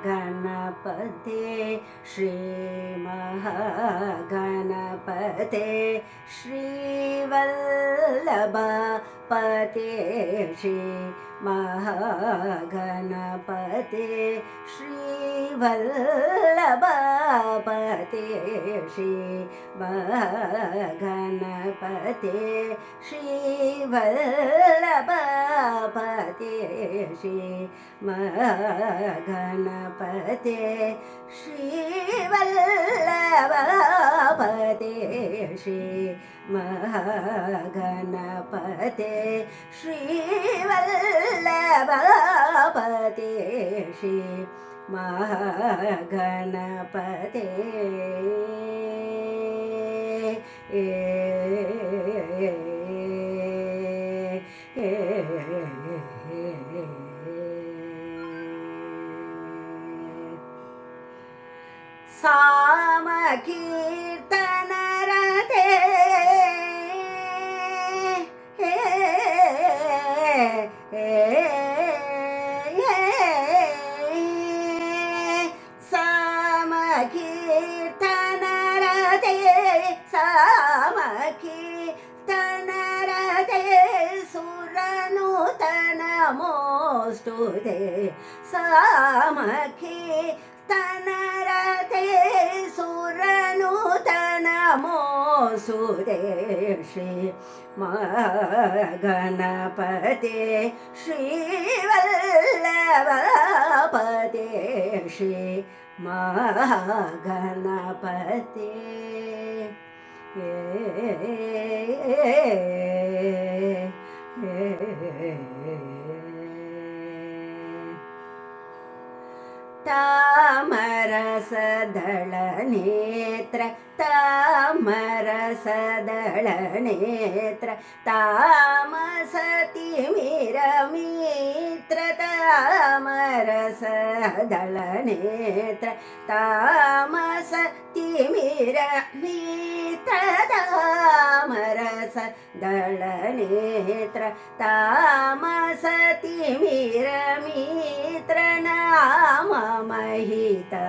गणपते श्री महागणपते श्रीवल्लभपते श्री महागणपते श्रीवल्लभपते श्री महागणपते श्रीवल्लभपते श्री महागणपते श्रीवल्लभपते श्री महागणपते श्रीवल्लभपते श्री महागणपते सामकीर्तनरते सामकीर्तनरते सामकीर्तनरते सुरनूतनमोस्तुते सामकीर्तनरते सुरनूतनमोस्तुते श्री महागणपते श्रीवल्लभपते श्री महागणपते तामरसदलनेत्र तामरसदलनेत्र तामसतिमिरमित्र तामरसदलनेत्र तामसतिमिरमित्र तामरसदलनेत्र तामसतिमिरमित्र नाममहिता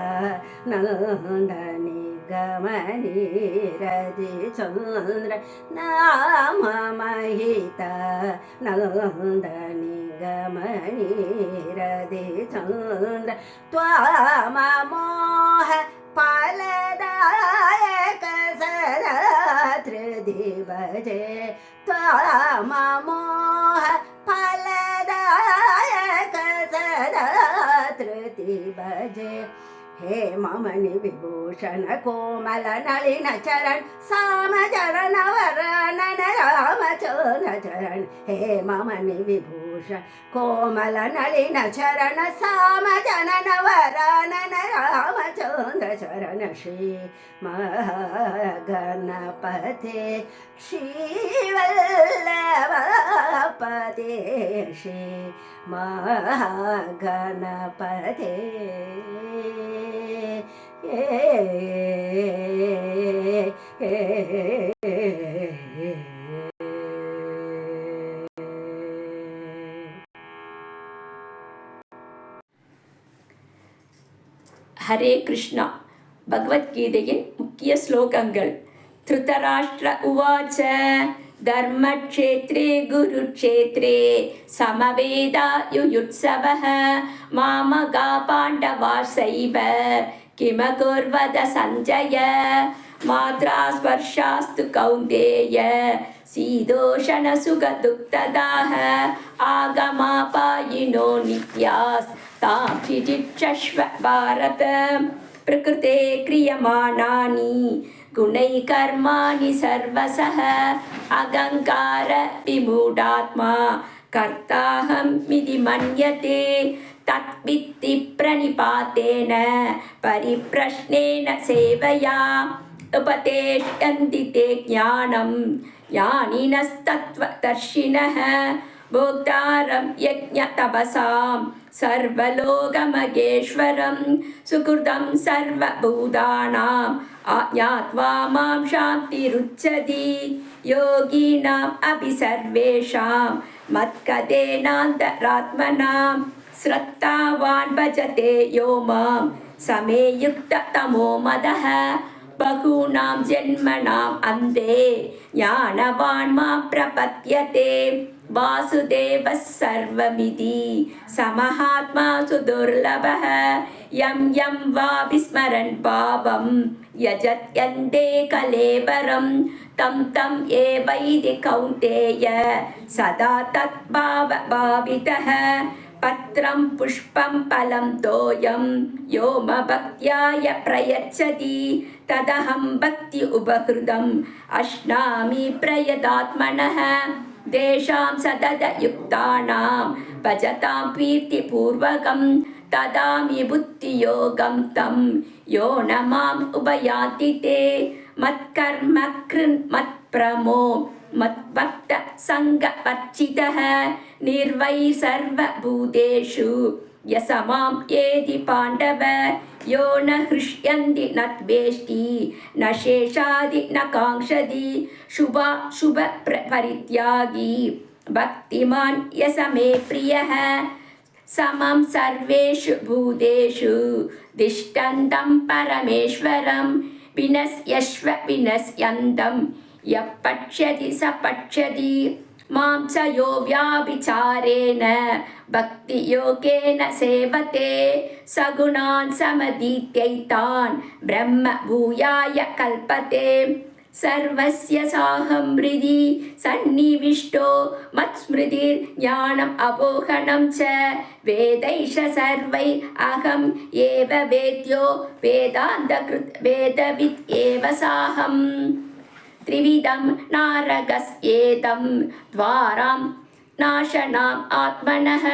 नन्दनि गमनीरदि चन्द्र नाममहिता नन्दनि गमनीरदि चन्द्र त्वाममोह फलदायक सदा धृति भजे त्वाममोह फलदायक सदा धृति भजे हे ममनि विभूषण कोमल नलिन चरण सामचरण वरणन रामचन्द्र चरण हे ममनि विभूषण कोमल नलिन चरण सामचरण वरणन रामचन्द्र चरण श्री महागणपते श्रीवल्लभपते श्री महागणपते ಹರೇ ಕೃಷ್ಣ. ಭಗವದ್ಗೀತೆயின் ಮುಖ್ಯ ಶ್ಲೋಕಗಳು. ಧೃತರಾಷ್ಟ್ರ ಉವಾಚ ಧರ್ಮಕ್ಷೇತ್ರೇ ಗುರುಕ್ಷೇತ್ರೇ ಸಮವೇದಾಯುಯುತ್ಸವಃ ಮಾಮಕಾ ಪಾಂಡವಾಶ್ಚೈವ ಕಿಮಕುರ್ವತ ಸಂಜಯ ಮಾತ್ರಾ ಸ್ಪರ್ಶಾಸ್ತು ಕೌಂತೆಯ ಶೀತೋಷಣ ಸುಖ ದುಃಖದಾಹ ಆಗಮಾಪಾಯಿನೋ ನಿತ್ಯಾಸ್ ತಾಂ ಚಿಚಿಕ್ಷಶ್ವ ಭಾರತ ಪ್ರಕೃತೆ ಕ್ರಿಯಮಾಣಾನಿ ಗುಣೈ ಕರ್ಮಾಣಿ ಸರ್ವಸಃ ಅಹಂಕಾರ ವಿಮೂಢಾತ್ಮಾ ಕರ್ತಾಹಮಿತಿ ಮನ್ಯತೆ ತತ್ವಿತ್ತಿ ಪ್ರಣಿಪಾತೇನ ಪರಿಪ್ರಶ್ನೇನ ಸೇವಯಾ ಉಪದೇಶ್ಯಂತಿ ತೇ ಜ್ಞಾನಂ ಜ್ಞಾನಿನಸ್ತತ್ವದರ್ಶಿನಃ ಭೋಕ್ತಾರಂ ಯಜ್ಞ ತಪಸಾಂ ಸರ್ವಲೋಕಮಹೇಶ್ವರಂ ಸುಕೃತಂ ಸರ್ವಭೂತಾನಾಂ ಜ್ಞಾತ್ವಾ ಮಾಂ ಶಾಂತಿರುಚ್ಯತಿ ಯೋಗಿನಾಂ ಅಪಿ ಸರ್ವೇಷಾಂ ಮತ್ಕಥೇನಾಂತರಾತ್ಮನಾಂ श्रद्धावान् भजते यो मां समे युक्ततमो मदः बहूनां जन्मनाम् अन्ते ज्ञानवान् मां प्रपद्यते वासुदेवः सर्वमिति समहात्मा सुदुर्लभः यं यं वा विस्मरन् पापं यजत्यन्ते कलेवरं तं तं एवैति कौन्तेय सदा तद्भावभावितः पत्रं पुष्पं फलं तोयं यो मभक्त्याय प्रयच्छति तदहं भक्ति उपहृतम् अश्नामि प्रयदात्मनः तेषां सततयुक्तानां भजतां प्रीतिपूर्वकं ददामि बुद्धियोगं तं यो न माम् उपयान्ति ते मत्कर्म कृन् मत्प्रमो मद्भक्तसङ्गवर्जितः निर्वैः सर्वभूतेषु यसमां येति पाण्डव यो न हृष्यन्ति न द्वेष्टि न शेषादि न काङ्क्षति शुभपरित्यागी भक्तिमान् यसमे प्रियः समं सर्वेषु भूतेषु तिष्ठन्तं परमेश्वरं विनश्यश्व विनश्यन्तं यः पश्यति स पश्यति मां च यो व्याभिचारेण भक्तियोगेन सेवते सगुणान् समतीत्यैतान् ब्रह्म भूयाय कल्पते सर्वस्य साहं हृदि सन्निविष्टो मत्स्मृतिर्ज्ञानम् अपोहनं च वेदैष सर्वै अहम् एव वेद्यो वेदान्तकृत् वेदवित् एव साहम् त्रिविधं नारगस्येदं द्वारां नाशनाम् आत्मनः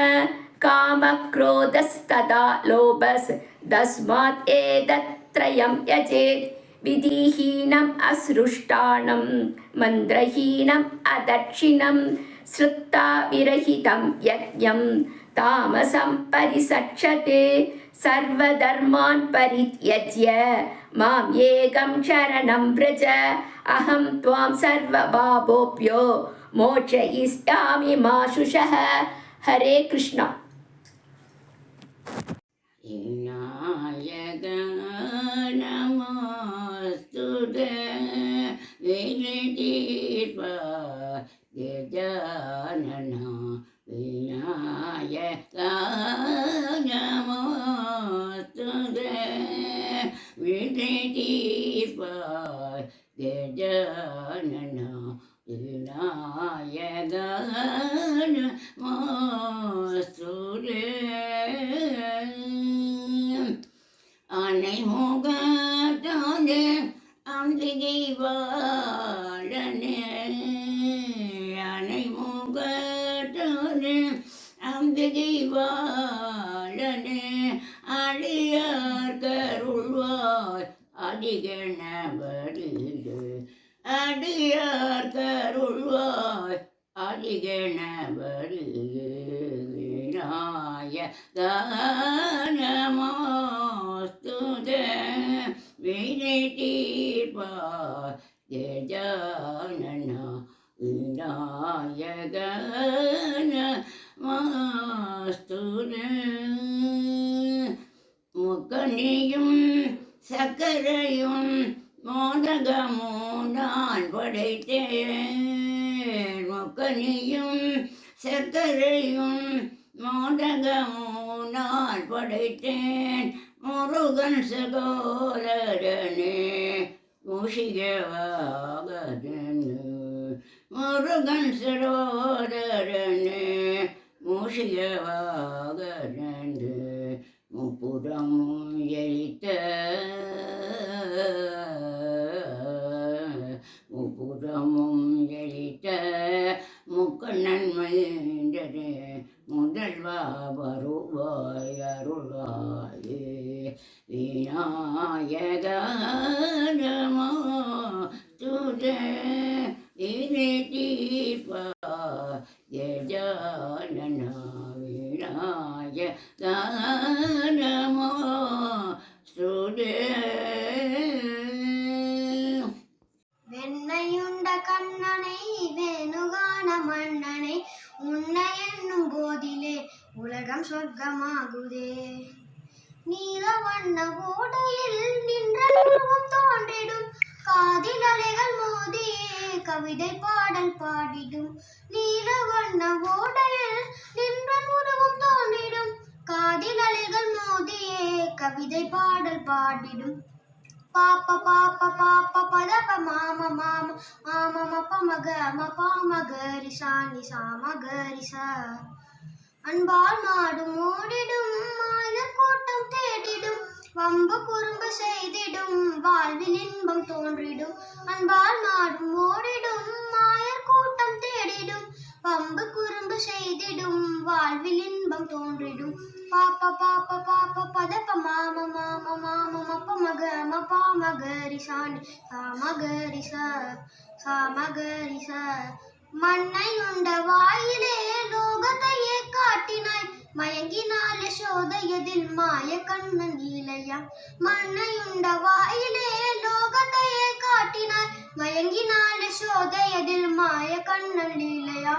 कामक्रोधस्तथा लोभस् तस्मात् एतत्त्रयं यजेत् विधिहीनम् असृष्टानं मन्त्रहीनम् अदक्षिणं श्रुत्वा विरहितं यज्ञं तामसं परिसक्षते सर्वधर्मान् परित्यज्य माम् एकं शरणं व्रज अहं त्वां सर्वपापोभ्यो मोक्षयिष्यामि मा शुचः हरे कृष्ण विनायक नमोस्तुते विघ्नदीप गजानन विनायक नमोस्तुते विघ्नदीप गजानन विनायक नमोस्तुते आने मोगाने अम्बिगे वालने आने मोगाने अम्बिगे वालने आलियार करुल्वाय आदिगण बड़ीजे आदियार करुल्वाय आदिगण बड़ीजे विनायक नमोस्तुते विनितीर्प गजानन विनायक नमोस्तुते முக்கனியும் சக்கரையும் மோதகமும் நான் படைத்தேன் முக்கனியும் சக்கரையும் மோதகமும் நான் படைத்தேன் முருகன் சகோதரனே மூஷிகவாகதனு முருகன் சகோதரனே மூஷிகவாகதனு முப்புறமும் எரித்த முப்புறமும் எரித்த முக்கண்ணன் மைந்தனே முதல்வா வருவாய் அருளாயே விநாயக நமோஸ்துதே வினிதீப கஜானன விநாயக நமோஸ்துதே வெண்ணையுண்ட கண்ணனை வேணுகான மன்னனை உன்னை என்னும் போதிலே உலகம் சொர்க்கமாகுதே. நீலவண்ண ஓடையில் நின்ற உருவம் தோன்றிடும், காதில் அலைகள் மோதியே கவிதை பாடல் பாடிடும். நீலவண்ண ஓடையில் நின்ற உருவம் தோன்றிடும், காதில் அலைகள் மோதியே கவிதை பாடல் பாடிடும். பாப்ப பாப்ப பாப்ப பதப மாம மாம மாம மப்ப மக மப்ப மகரி சாணி சாமகரி சா. அன்பால் மாடும் ஓடிடும், மாயர் கூட்டம் தேடிடும், வம்பு குறும்பு செய்திடும், வாழ்வில் இன்பம் தோன்றிடும். அன்பால் மாடும் ஓடிடும், மாயர் கூட்டம் தேடிடும், வம்பு குறும்பு செய்திடும், வாழ்வில் இன்பம் தோன்றிடும். பாப்ப பாப்ப பாப்ப பதப்ப மாம மாம மாம மப்ப மக மப்ப மகரி சாணி சாமகரி சா சாமகரி சா. மண்ணை உண்ட வாயிலே லோகத்தையே காட்டினாய், மயங்கினால சோதையதில் மாய கண்ணன் நீலையா. மண்ணை உண்ட வாயிலே லோகத்தையே காட்டினாய், மயங்கினால சோதையதில் மாய கண்ணன் லீலையா.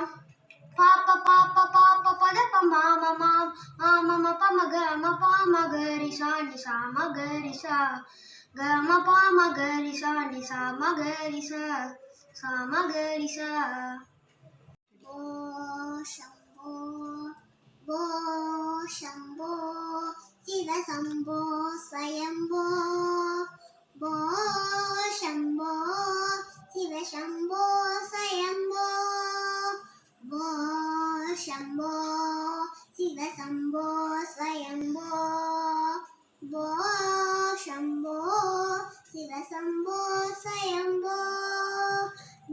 பாப்ப பாப்ப பாப்ப பதப்ப மாம மாம மாம மப்ப மக மப்ப மகரி சாணி சாமகரி சா க மப்ப மகரி சாணி சாமகரி சா சாமகரி சா. ஓ சம்போ ஓ சம்போ சிவ சம்போ ஸ்வயம்போ. ஓ சம்போ சிவ சம்போ ஸ்வயம்போ. ஓ சம்போ சிவ சம்போ ஸ்வயம்போ. ஓ சம்போ சிவ சம்போ ஸ்வயம்போ.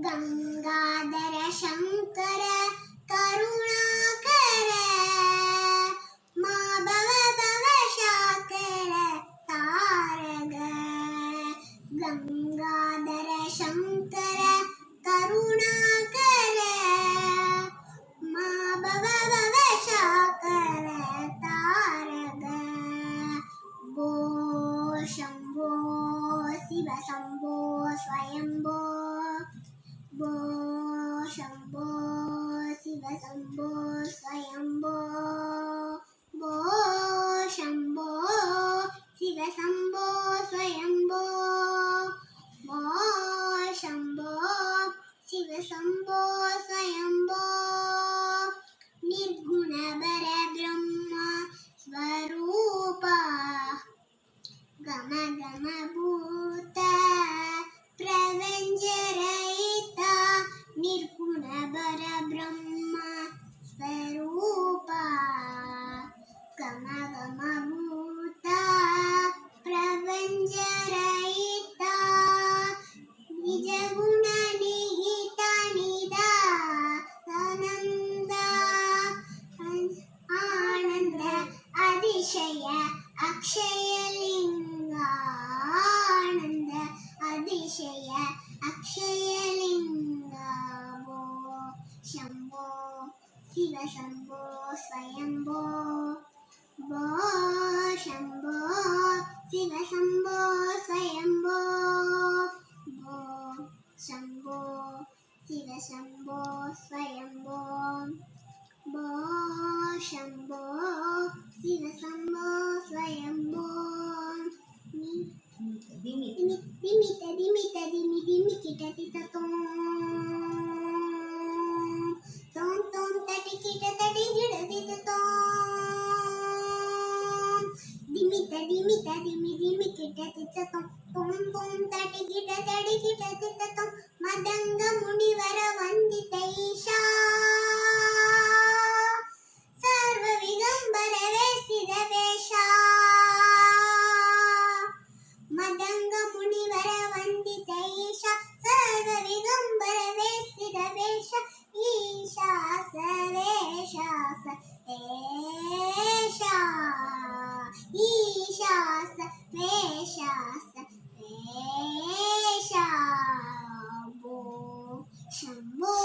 ಗಂಗಾಧರ ಶಂಕರ ಕರುಣಾಕರ ಮಾಭವ ಭವ ಶಾಕರ ತಾರಗ. ಗಂಗಾಧರ ಶಂಕರ ಕರುಣಾಕರ ಮಾಭವ ಭವ ಶಾಕರ ತಾರಗ. ಭೋ ಶಂಭೋ ಶಿವ ಶಂಭೋ ಸ್ವಯಂಭೋ. ಭೋ ಶಂಭೋ ಶಿವ ಶಂಭೋ ಸ್ವಯಂಭೋ. ಭೋ ಶಂಭೋ ಶಿವ ಶಂಭೋ ಸ್ವಯಂಭೋ. ಭೋ ಶಂಭೋ ಶಿವ ಶಂಭೋ ಸ್ವಯಂಭೋ. ನಿರ್ಗುಣ ಬರ ಬ್ರಹ್ಮ ಸ್ವರೂಪ ಗಮ ಗಮ ಭೂತ ಪ್ರಪಂಚರಹಿತ. ನಿರ್ಗುಣ ಬರ ಬ್ರಹ್ಮ ಸ್ವರೂಪ ಗಮ ಗಮ ಭೂತ ಪ್ರಪಂಚರಹಿತ. ನಿಜ ಗುಣ ನಿಹಿತ ನಿಧ ಆನಂದ ಆನಂದ ಅತಿಶಯ ಅಕ್ಷಯಲಿಂಗ. ಆನಂದ ಅತಿಶಯ ಅಕ್ಷಯಲಿಂಗ. ಭೋ ಶಂಭೋ ಶಿವ ಶಂಭೋ ಸ್ವಯಂಭೋ. ಭೋ ಶಂಭೋ ಶಿವ ಶಂಭೋ ಸ್ವಯಂಭೋ. ಭೋ ಶಂಭೋ ಶಿವ ಶಂಭೋ ಸ್ವಯಂಭೋ. ಭೋ ಶಂಭೋ ಶಿವ ಶಂಭೋ ಸ್ವಯಂಭೋ. ದಿಮಿತ ದಿಮಿತ ದಿಮಿ ದಿಮಿ ಕಿಟ ತಿತ ತೋಂ ತೋಂ ತೋಂ ತಟಿ ಕಿಟ ತಟಿ ಗಿಡ ತಿತ ತೋಂ. ದಿಮಿತ ದಿಮಿತ ದಿಮಿ ದಿಮಿ ಕಿಟ ತಿತ ತೋಂ ತೋಂ ತೋಂ ತಟಿ ಗಿಡ ತಡಿ ಕಿಟ ತಿತ ತೋಂ. ಮದಂಗ ಮುನಿವರ ವಂದಿತ ಈಶಾ ಸರ್ವ ವಿಗಂಬರ ವೇಸಿದ ವೇಷ. ಮದಂಗ ಮುನಿವರ ವಂದಿತ ಈಶ ಸರ್ವ ವಿಗಂಬರ ವೇಸಿದ ವೇಷ. ಈಶಾಸ ವೇಷಾಸ ವೇಷ. ಈಶಾಸ ವೇಷಾಸ ವೇಷ. ಭೋ ಶಂಭೋ